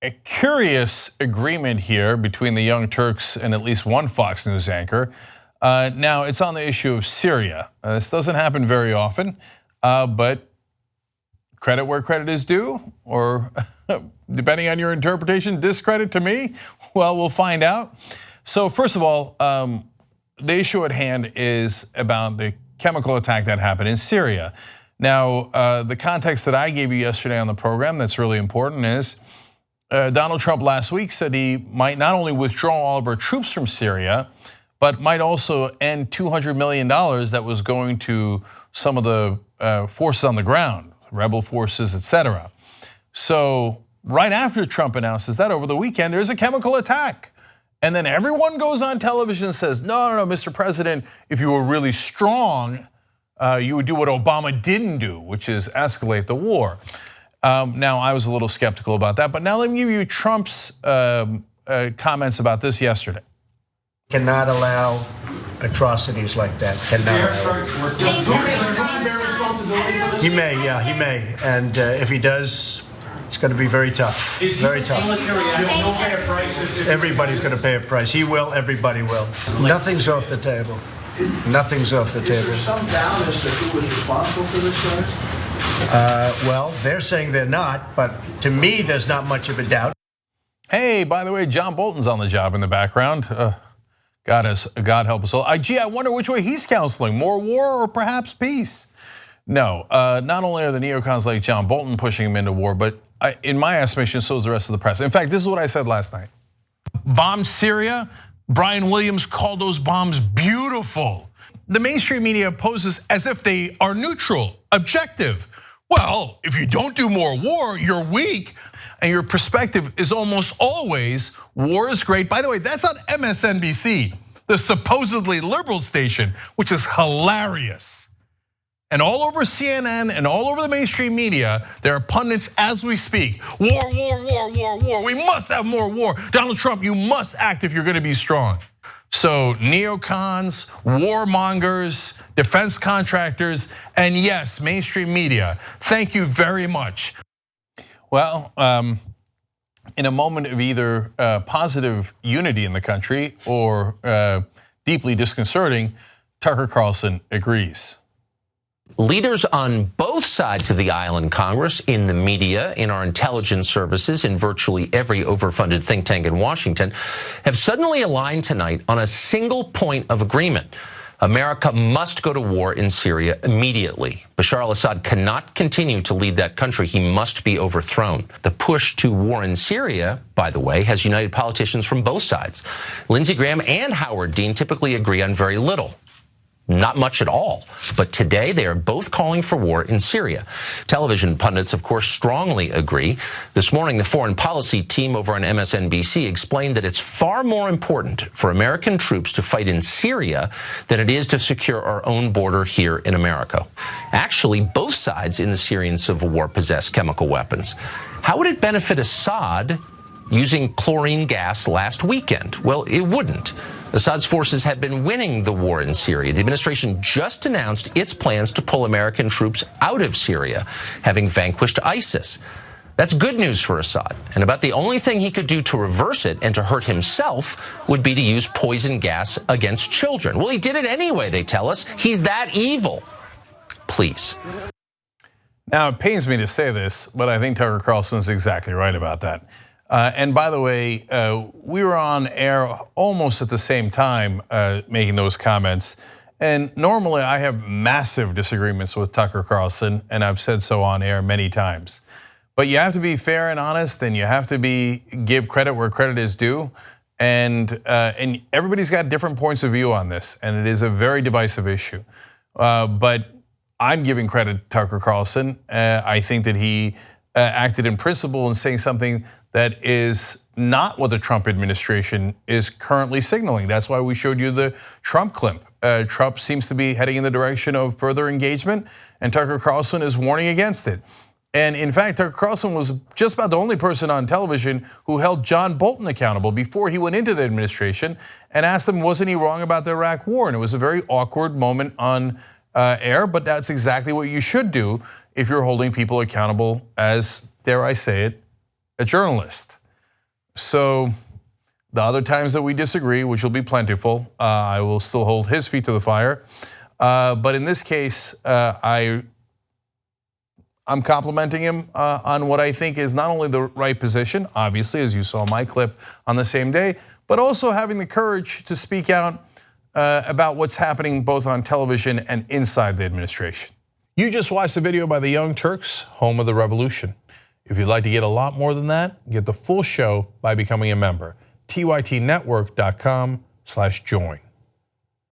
A curious agreement here between the Young Turks and at least one Fox News anchor. Now, it's on the issue of Syria. This doesn't happen very often, but credit where credit is due, or depending on your interpretation, discredit to me? Well, we'll find out. So first of all, the issue at hand is about the chemical attack that happened in Syria. Now, the context that I gave you yesterday on the program that's really important is Donald Trump last week said he might not only withdraw all of our troops from Syria, but might also end $200 million that was going to some of the forces on the ground, rebel forces, etc. So right after Trump announces that over the weekend, there's a chemical attack. And then everyone goes on television and says, no, Mr. President, if you were really strong, you would do what Obama didn't do, which is escalate the war. Now, I was a little skeptical about that, but now let me give you Trump's comments about this yesterday. Cannot allow atrocities like that. Cannot allow. He may, yeah, he may. And if he does, it's going to be very tough. Very tough. Everybody's going to pay a price. He will, everybody will. Nothing's off the table. Nothing's off the table. Is there some doubt as to who was responsible for this, guys? Well, they're saying they're not, but to me, there's not much of a doubt. Hey, by the way, John Bolton's on the job in the background. God help us all. Gee, I wonder which way he's counseling, more war or perhaps peace? No, not only are the neocons like John Bolton pushing him into war, but in my estimation, so is the rest of the press. In fact, this is what I said last night. Bombed Syria, Brian Williams called those bombs beautiful. The mainstream media poses as if they are neutral, objective. Well, if you don't do more war, you're weak. And your perspective is almost always war is great. By the way, that's on MSNBC, the supposedly liberal station, which is hilarious. And all over CNN and all over the mainstream media, there are pundits as we speak. War, war, war, war, war. We must have more war. Donald Trump, you must act if you're going to be strong. So neocons, warmongers, defense contractors, and yes, mainstream media, thank you very much. Well, in a moment of either positive unity in the country or deeply disconcerting, Tucker Carlson agrees. Leaders on both sides of the aisle in Congress, in the media, in our intelligence services, in virtually every overfunded think tank in Washington, have suddenly aligned tonight on a single point of agreement. America must go to war in Syria immediately. Bashar al-Assad cannot continue to lead that country. He must be overthrown. The push to war in Syria, by the way, has united politicians from both sides. Lindsey Graham and Howard Dean typically agree on very little. Not much at all. But today they are both calling for war in Syria. Television pundits, of course, strongly agree. This morning, the foreign policy team over on MSNBC explained that it's far more important for American troops to fight in Syria than it is to secure our own border here in America. Actually, both sides in the Syrian civil war possess chemical weapons. How would it benefit Assad using chlorine gas last weekend? Well, it wouldn't. Assad's forces had been winning the war in Syria. The administration just announced its plans to pull American troops out of Syria, having vanquished ISIS. That's good news for Assad. And about the only thing he could do to reverse it and to hurt himself would be to use poison gas against children. Well, he did it anyway, they tell us. He's that evil. Please. Now, it pains me to say this, but I think Tucker Carlson is exactly right about that. And by the way, we were on air almost at the same time making those comments. And normally I have massive disagreements with Tucker Carlson, and I've said so on air many times. But you have to be fair and honest, and you have to give credit where credit is due. And everybody's got different points of view on this, and it is a very divisive issue. But I'm giving credit to Tucker Carlson. I think that he acted in principle in saying something that is not what the Trump administration is currently signaling. That's why we showed you the Trump clip. Trump seems to be heading in the direction of further engagement, and Tucker Carlson is warning against it. And in fact, Tucker Carlson was just about the only person on television who held John Bolton accountable before he went into the administration and asked him, wasn't he wrong about the Iraq war? And it was a very awkward moment on air, but that's exactly what you should do if you're holding people accountable as, dare I say it, a journalist. So the other times that we disagree, which will be plentiful, I will still hold his feet to the fire. But in this case, I'm complimenting him on what I think is not only the right position, obviously, as you saw my clip on the same day, but also having the courage to speak out about what's happening both on television and inside the administration. You just watched the video by the Young Turks, home of the revolution. If you'd like to get a lot more than that, get the full show by becoming a member. tytnetwork.com/join.